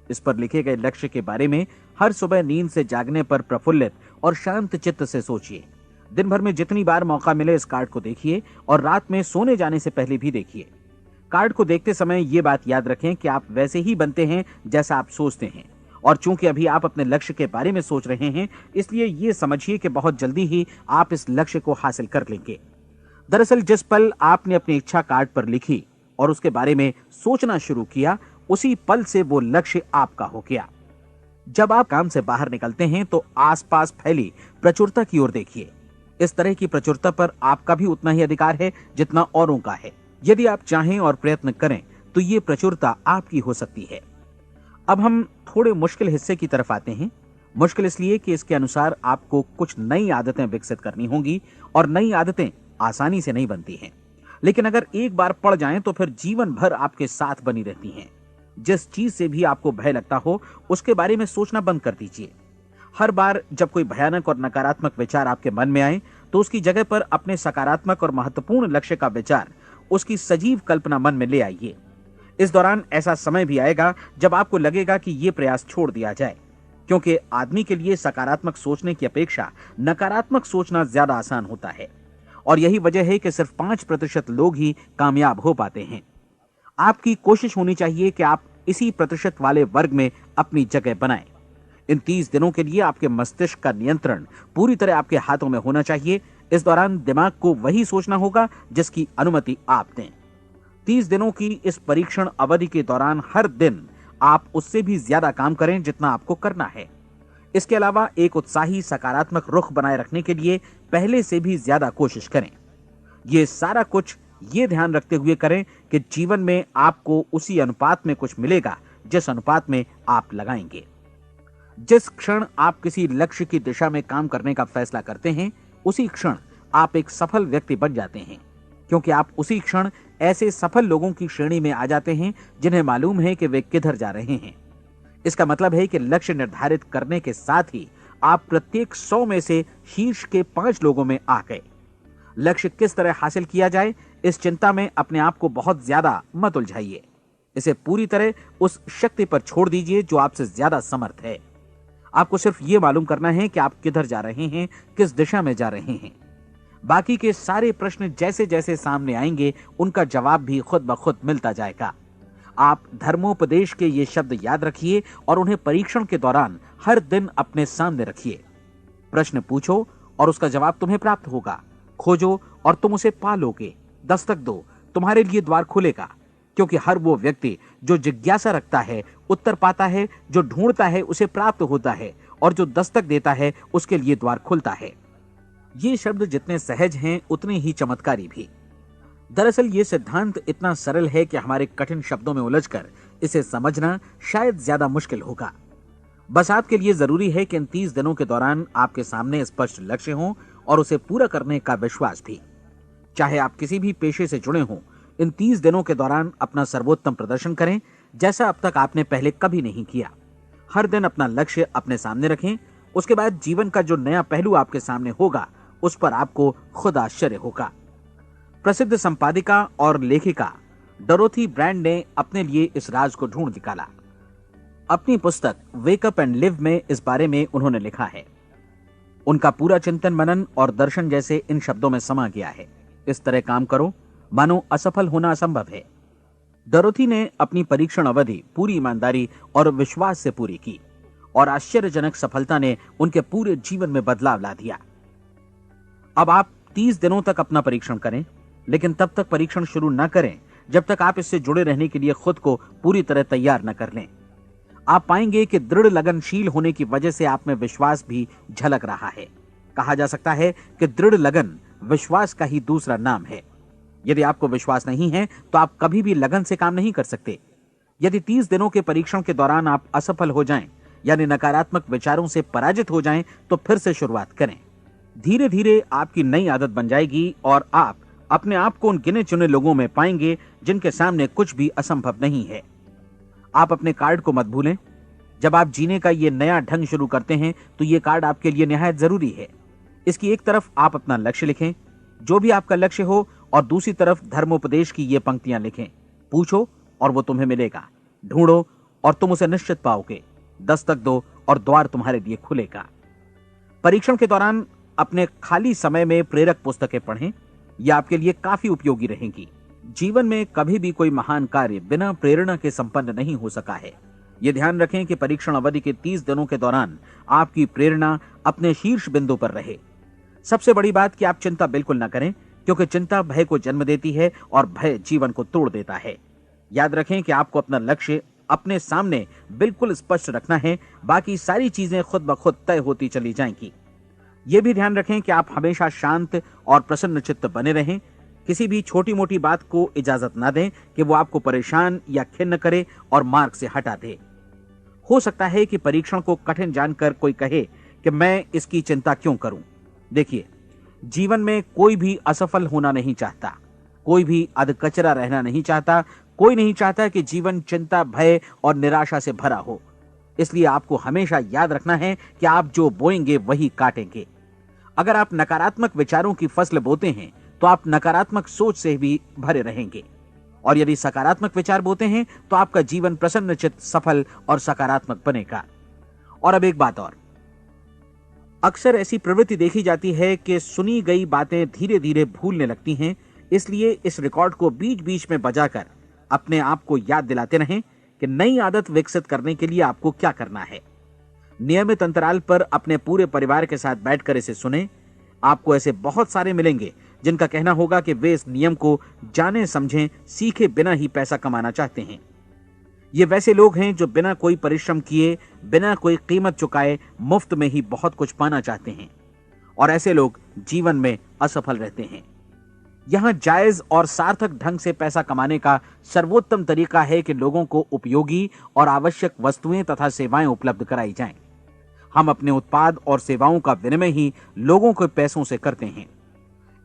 इस पर लिखे गए लक्ष्य के बारे में हर सुबह नींद से जागने पर प्रफुल्लित और शांत चित्त से सोचिए। दिन भर में जितनी बार मौका मिले इस कार्ड को देखिए, और रात में सोने जाने से पहले भी देखिए। कार्ड को देखते समय ये बात याद रखें कि आप वैसे ही बनते हैं जैसा आप सोचते हैं, और चूंकि अभी आप अपने लक्ष्य के बारे में सोच रहे हैं, इसलिए ये समझिए कि बहुत जल्दी ही आप इस लक्ष्य को हासिल कर लेंगे। दरअसल जिस पल आपने अपनी इच्छा कार्ड पर लिखी और उसके बारे में सोचना शुरू किया, उसी पल से वो लक्ष्य आपका हो गया। जब आप काम से बाहर निकलते हैं तो आसपास फैली प्रचुरता की ओर देखिए। इस तरह की प्रचुरता पर आपका भी उतना ही अधिकार है जितना औरों का है। यदि आप चाहें और प्रयत्न करें तो ये प्रचुरता आपकी हो सकती है। अब हम थोड़े मुश्किल हिस्से की तरफ आते हैं। मुश्किल इसलिए कि इसके अनुसार आपको कुछ नई आदतें विकसित करनी होंगी, और नई आदतें आसानी से नहीं बनती हैं, लेकिन अगर एक बार पड़ जाएं तो फिर जीवन भर आपके साथ बनी रहती हैं। जिस चीज से भी आपको भय लगता हो उसके बारे में सोचना बंद कर दीजिए। हर बार जब कोई भयानक और नकारात्मक विचार आपके मन में आए तो उसकी जगह पर अपने सकारात्मक और महत्वपूर्ण लक्ष्य का विचार, उसकी सजीव कल्पना मन में ले आइए। इस दौरान ऐसा समय भी आएगा जब आपको लगेगा कि यह प्रयास छोड़ दिया जाए, क्योंकि आदमी के लिए सकारात्मक सोचने की अपेक्षा नकारात्मक सोचना ज्यादा आसान होता है, और यही वजह है कि सिर्फ 5% लोग ही कामयाब हो पाते हैं। आपकी कोशिश होनी चाहिए कि आप इसी प्रतिशत वाले वर्ग में अपनी जगह बनाएं। इन 30 दिनों के लिए आपके मस्तिष्क का नियंत्रण पूरी तरह आपके हाथों में होना चाहिए। इस दौरान दिमाग को वही सोचना होगा जिसकी अनुमति आप दें। 30 दिनों की इस परीक्षण अवधि के दौरान हर दिन आप उससे भी ज्यादा काम करें जितना आपको करना है। इसके अलावा एक उत्साही सकारात्मक रुख बनाए रखने के लिए पहले से भी ज्यादा कोशिश करें। ये सारा कुछ ये ध्यान रखते हुए करें कि जीवन में आपको उसी अनुपात में कुछ मिलेगा जिस अनुपात में आप लगाएंगे। जिस क्षण आप किसी लक्ष्य की दिशा में काम करने का फैसला करते हैं, उसी क्षण आप एक सफल व्यक्ति बन जाते हैं, क्योंकि आप उसी क्षण ऐसे सफल लोगों की श्रेणी में आ जाते हैं जिन्हें मालूम है कि वे किधर जा रहे हैं। इसका मतलब है कि लक्ष्य निर्धारित करने के साथ ही आप प्रत्येक 100 में से शीर्ष के 5 लोगों में आ गए। लक्ष्य किस तरह हासिल किया जाए, इस चिंता में अपने आप को बहुत ज्यादा मत उलझाइए। इसे पूरी तरह उस शक्ति पर छोड़ दीजिए जो आपसे ज्यादा समर्थ है। आपको सिर्फ ये मालूम करना है कि आप किधर जा रहे हैं, किस दिशा में जा रहे हैं। बाकी के सारे प्रश्न जैसे जैसे सामने आएंगे उनका जवाब भी खुद ब खुद मिलता जाएगा। आप धर्मोपदेश के ये शब्द याद रखिए और उन्हें परीक्षण के दौरान हर दिन अपने सामने रखिए। प्रश्न पूछो और उसका जवाब तुम्हें प्राप्त होगा। खोजो और तुम उसे पा लोगे। दस्तक दो, तुम्हारे लिए द्वार खुलेगा, क्योंकि हर वो व्यक्ति जो जिज्ञासा रखता है उत्तर पाता है, जो ढूंढता है उसे प्राप्त होता है, और जो दस्तक देता है उसके लिए द्वार खुलता है। ये शब्द जितने सहज हैं उतने ही चमत्कारी भी। दरअसल ये सिद्धांत इतना सरल है कि हमारे कठिन शब्दों में उलझकर इसे समझना शायद ज्यादा मुश्किल होगा। बस आपके लिए जरूरी है कि इन 30 दिनों के दौरान आपके सामने स्पष्ट लक्ष्य हो और उसे पूरा करने का विश्वास भी। चाहे आप किसी भी पेशे से जुड़े हों, इन 30 दिनों के दौरान अपना सर्वोत्तम प्रदर्शन करें, जैसा अब तक आपने पहले कभी नहीं किया। हर दिन अपना लक्ष्य अपने सामने रखें। उसके बाद जीवन का जो नया पहलू आपके सामने होगा उस पर आपको खुद आश्चर्य होगा। प्रसिद्ध संपादिका और लेखिका डोरोथी ब्रैंड ने अपने लिए इस राज को ढूंढ निकाला। अपनी पुस्तक वेक अप एंड लिव में इस बारे में उन्होंने लिखा है। उनका पूरा चिंतन मनन और दर्शन जैसे इन शब्दों में समा गया है। इस तरह काम करो मानो असफल होना असंभव है। डोरोथी ने अपनी परीक्षण अवधि पूरी ईमानदारी और विश्वास से पूरी की और आश्चर्यजनक सफलता ने उनके पूरे जीवन में बदलाव ला दिया। अब आप 30 दिनों तक अपना परीक्षण करें, लेकिन तब तक परीक्षण शुरू न करें जब तक आप इससे जुड़े रहने के लिए खुद को पूरी तरह तैयार न कर लें। आप पाएंगे कि दृढ़ लगनशील होने की वजह से आप में विश्वास भी झलक रहा है। कहा जा सकता है कि दृढ़ लगन विश्वास का ही दूसरा नाम है। यदि आपको विश्वास नहीं है तो आप कभी भी लगन से काम नहीं कर सकते। यदि 30 दिनों के परीक्षण के दौरान आप असफल हो जाएं, यानी नकारात्मक विचारों से पराजित हो जाएं, तो फिर से शुरुआत करें। धीरे धीरे आपकी नई आदत बन जाएगी और आप अपने आप को उन गिने चुने लोगों में पाएंगे जिनके सामने कुछ भी असंभव नहीं है। आप अपने कार्ड को मत भूलें। जब आप जीने का ये नया ढंग शुरू करते हैं तो ये कार्ड आपके लिए निहायत जरूरी है। इसकी एक तरफ आप अपना लक्ष्य लिखें, जो भी आपका लक्ष्य हो, और दूसरी तरफ धर्मोपदेश की ये पंक्तियां लिखें। पूछो और वो तुम्हें मिलेगा, ढूंढो और तुम उसे निश्चित पाओगे, दस्तक दो और द्वार तुम्हारे लिए खुलेगा। परीक्षण के दौरान अपने खाली समय में प्रेरक पुस्तकें पढ़ें। ये आपके लिए काफी उपयोगी रहेंगी। जीवन में कभी भी कोई महान कार्य बिना प्रेरणा के संपन्न नहीं हो सका है। ये ध्यान रखें कि परीक्षण अवधि के 30 दिनों के दौरान आपकी प्रेरणा अपने शीर्ष बिंदु पर रहे। सबसे बड़ी बात कि आप चिंता बिल्कुल न करें, क्योंकि चिंता भय को जन्म देती है और भय जीवन को तोड़ देता है। याद रखें कि आपको अपना लक्ष्य अपने सामने बिल्कुल स्पष्ट रखना है, बाकी सारी चीजें खुद ब खुद तय होती चली जाएंगी। यह भी ध्यान रखें कि आप हमेशा शांत और प्रसन्न चित्त बने रहें। किसी भी छोटी मोटी बात को इजाजत ना दें कि वो आपको परेशान या खिन्न करे और मार्ग से हटा दे। हो सकता है कि परीक्षण को कठिन जानकर कोई कहे कि मैं इसकी चिंता क्यों करूं। देखिए, जीवन में कोई भी असफल होना नहीं चाहता, कोई भी अधकचरा रहना नहीं चाहता, कोई नहीं चाहता कि जीवन चिंता, भय और निराशा से भरा हो। इसलिए आपको हमेशा याद रखना है कि आप जो बोएंगे वही काटेंगे। अगर आप नकारात्मक विचारों की फसल बोते हैं तो आप नकारात्मक सोच से भी भरे रहेंगे, और यदि सकारात्मक विचार बोते हैं तो आपका जीवन प्रसन्नचित्त, सफल और सकारात्मक बनेगा। और अब एक बात और, अक्सर ऐसी प्रवृत्ति देखी जाती है कि सुनी गई बातें धीरे धीरे भूलने लगती हैं। इसलिए इस रिकॉर्ड को बीच बीच में बजाकर अपने आप को याद दिलाते रहें कि नई आदत विकसित करने के लिए आपको क्या करना है। नियमित अंतराल पर अपने पूरे परिवार के साथ बैठकर इसे सुने। आपको ऐसे बहुत सारे मिलेंगे जिनका कहना होगा कि वे इस नियम को जाने समझें सीखे बिना ही पैसा कमाना चाहते हैं। ये वैसे लोग हैं जो बिना कोई परिश्रम किए, बिना कोई कीमत चुकाए मुफ्त में ही बहुत कुछ पाना चाहते हैं, और ऐसे लोग जीवन में असफल रहते हैं। यहां जायज और सार्थक ढंग से पैसा कमाने का सर्वोत्तम तरीका है कि लोगों को उपयोगी और आवश्यक वस्तुएं तथा सेवाएं उपलब्ध कराई जाएं। हम अपने उत्पाद और सेवाओं का विनिमय ही लोगों के पैसों से करते हैं।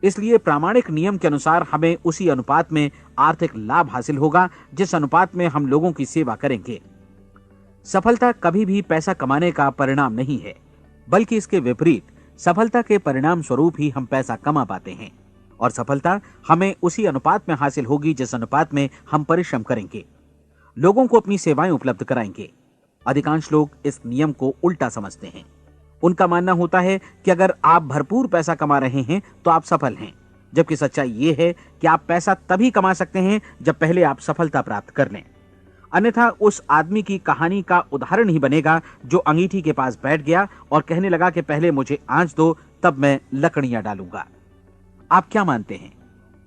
इसलिए प्रामाणिक नियम के अनुसार हमें उसी अनुपात में आर्थिक लाभ हासिल होगा जिस अनुपात में हम लोगों की सेवा करेंगे। सफलता कभी भी पैसा कमाने का परिणाम नहीं है, बल्कि इसके विपरीत सफलता के परिणाम स्वरूप ही हम पैसा कमा पाते हैं, और सफलता हमें उसी अनुपात में हासिल होगी जिस अनुपात में हम परिश्रम करेंगे, लोगों को अपनी सेवाएं उपलब्ध कराएंगे। अधिकांश लोग इस नियम को उल्टा समझते हैं। उनका मानना होता है कि अगर आप भरपूर पैसा कमा रहे हैं तो आप सफल हैं, जबकि सच्चाई ये है कि आप पैसा तभी कमा सकते हैं जब पहले आप सफलता प्राप्त कर लें। अन्यथा उस आदमी की कहानी का उदाहरण ही बनेगा जो अंगीठी के पास बैठ गया और कहने लगा कि पहले मुझे आंच दो, तब मैं लकड़ियां डालूंगा। आप क्या मानते हैं,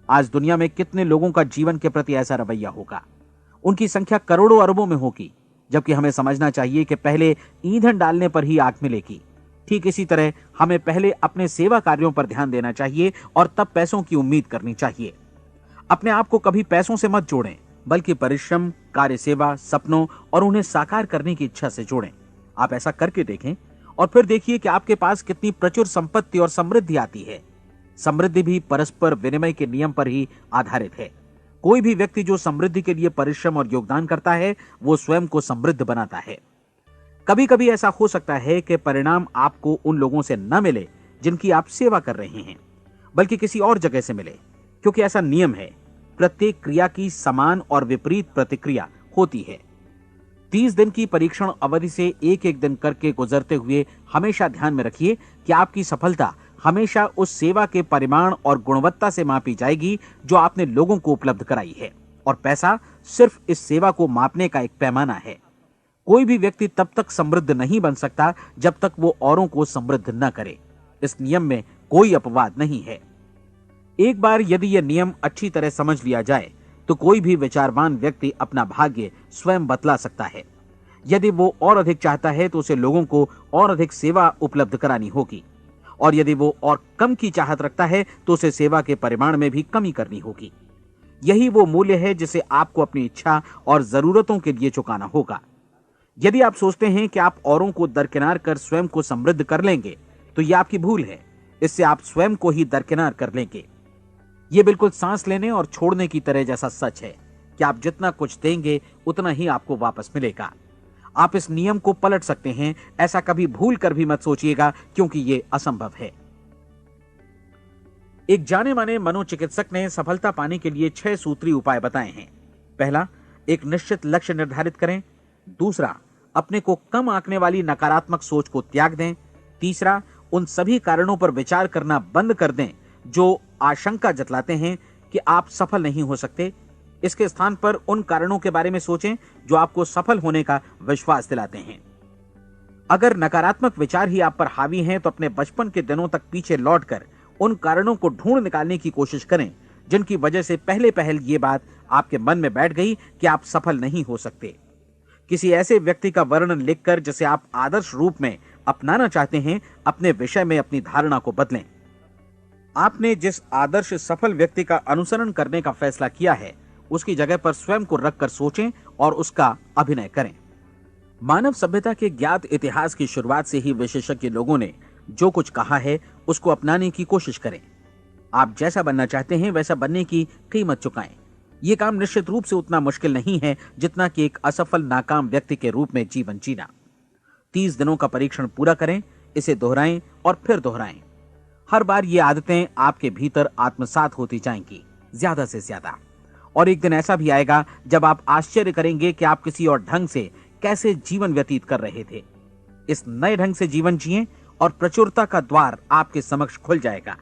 आज दुनिया में कितने लोगों का जीवन के प्रति ऐसा रवैया होगा? उनकी संख्या करोड़ों अरबों में होगी, जबकि हमें समझना चाहिए कि पहले ईंधन डालने पर ही आग मिलेगी। ठीक इसी तरह हमें पहले अपने सेवा कार्यों पर ध्यान देना चाहिए और तब पैसों की उम्मीद करनी चाहिए। अपने आप को कभी पैसों से मत जोड़ें, बल्कि परिश्रम, कार्य सेवा, सपनों और उन्हें साकार करने की इच्छा से जोड़ें। आप ऐसा करके देखें और फिर देखिए कि आपके पास कितनी प्रचुर संपत्ति और समृद्धि आती है। समृद्धि भी परस्पर विनिमय के नियम पर ही आधारित है। कोई भी व्यक्ति जो समृद्धि के लिए परिश्रम और योगदान करता है, वो स्वयं को समृद्ध बनाता है। कभी कभी ऐसा हो सकता है कि परिणाम आपको उन लोगों से न मिले जिनकी आप सेवा कर रहे हैं, बल्कि किसी और जगह से मिले, क्योंकि ऐसा नियम है। प्रत्येक क्रिया की समान और विपरीत प्रतिक्रिया होती है। 30 दिन की परीक्षण अवधि से एक एक दिन करके गुजरते हुए हमेशा ध्यान में रखिए कि आपकी सफलता हमेशा उस सेवा के परिमाण और गुणवत्ता से मापी जाएगी जो आपने लोगों को उपलब्ध कराई है, और पैसा सिर्फ इस सेवा को मापने का एक पैमाना है। कोई भी व्यक्ति तब तक समृद्ध नहीं बन सकता जब तक वो औरों को समृद्ध न करे। इस नियम में कोई अपवाद नहीं है। एक बार यदि यह नियम अच्छी तरह समझ लिया जाए तो कोई भी विचारवान व्यक्ति अपना भाग्य स्वयं बतला सकता है। यदि वो और अधिक चाहता है तो उसे लोगों को और अधिक सेवा उपलब्ध करानी होगी, और यदि वो और कम की चाहत रखता है तो उसे सेवा के परिमाण में भी कमी करनी होगी। यही वो मूल्य है जिसे आपको अपनी इच्छा और जरूरतों के लिए चुकाना होगा। यदि आप सोचते हैं कि आप औरों को दरकिनार कर स्वयं को समृद्ध कर लेंगे तो यह आपकी भूल है। इससे आप स्वयं को ही दरकिनार कर लेंगे। यह बिल्कुल सांस लेने और छोड़ने की तरह जैसा सच है कि आप जितना कुछ देंगे उतना ही आपको वापस मिलेगा। आप इस नियम को पलट सकते हैं, ऐसा कभी भूल कर भी मत सोचिएगा, क्योंकि यह असंभव है। एक जाने माने मनोचिकित्सक ने सफलता पाने के लिए 6 सूत्री उपाय बताए हैं। पहला, एक निश्चित लक्ष्य निर्धारित करें। दूसरा, अपने को कम आंकने वाली नकारात्मक सोच को त्याग दें। तीसरा, उन सभी कारणों पर विचार करना बंद कर दें जो आशंका जतलाते हैं कि आप सफल नहीं हो सकते। इसके स्थान पर उन कारणों के बारे में सोचें जो आपको सफल होने का विश्वास दिलाते हैं। अगर नकारात्मक विचार ही आप पर हावी हैं तो अपने बचपन के दिनों तक पीछे लौटकर उन कारणों को ढूंढ निकालने की कोशिश करें जिनकी वजह से पहले पहल ये बात आपके मन में बैठ गई कि आप सफल नहीं हो सकते। किसी ऐसे व्यक्ति का वर्णन लिखकर जिसे आप आदर्श रूप में अपनाना चाहते हैं, अपने विषय में अपनी धारणा को बदलें। आपने जिस आदर्श सफल व्यक्ति का अनुसरण करने का फैसला किया है उसकी जगह पर स्वयं को रखकर सोचें और उसका अभिनय करें। मानव सभ्यता के ज्ञात इतिहास की शुरुआत से ही विशेषज्ञ लोगों ने जो कुछ कहा है उसको अपनाने की कोशिश करें। आप जैसा बनना चाहते हैं वैसा बनने की कीमत चुकाएं। यह काम निश्चित रूप से उतना मुश्किल नहीं है जितना कि एक असफल नाकाम व्यक्ति के रूप में जीवन जीना। 30 दिनों का परीक्षण पूरा करें, इसे दोहराएं और फिर दोहराएं। हर बार ये आदतें आपके भीतर आत्मसात होती जाएंगी, ज्यादा से ज्यादा। और एक दिन ऐसा भी आएगा जब आप आश्चर्य करेंगे कि आप किसी और ढंग से कैसे जीवन व्यतीत कर रहे थे। इस नए ढंग से जीवन जिएं और प्रचुरता का द्वार आपके समक्ष खुल जाएगा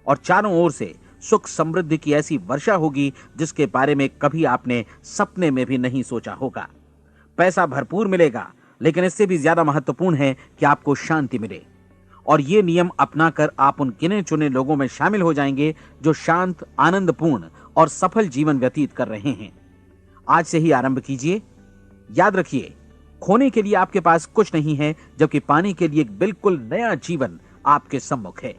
और चारों ओर से सुख समृद्धि की ऐसी वर्षा होगी जिसके बारे में कभी आपने सपने में भी नहीं सोचा होगा। पैसा भरपूर मिलेगा, लेकिन इससे भी ज्यादा महत्वपूर्ण है कि आपको शांति मिले। और ये नियम अपनाकर आप उन गिने चुने लोगों में शामिल हो जाएंगे जो शांत, आनंदपूर्ण और सफल जीवन व्यतीत कर रहे हैं। आज से ही आरंभ कीजिए। याद रखिए, खोने के लिए आपके पास कुछ नहीं है, जबकि पाने के लिए एक बिल्कुल नया जीवन आपके सम्मुख है।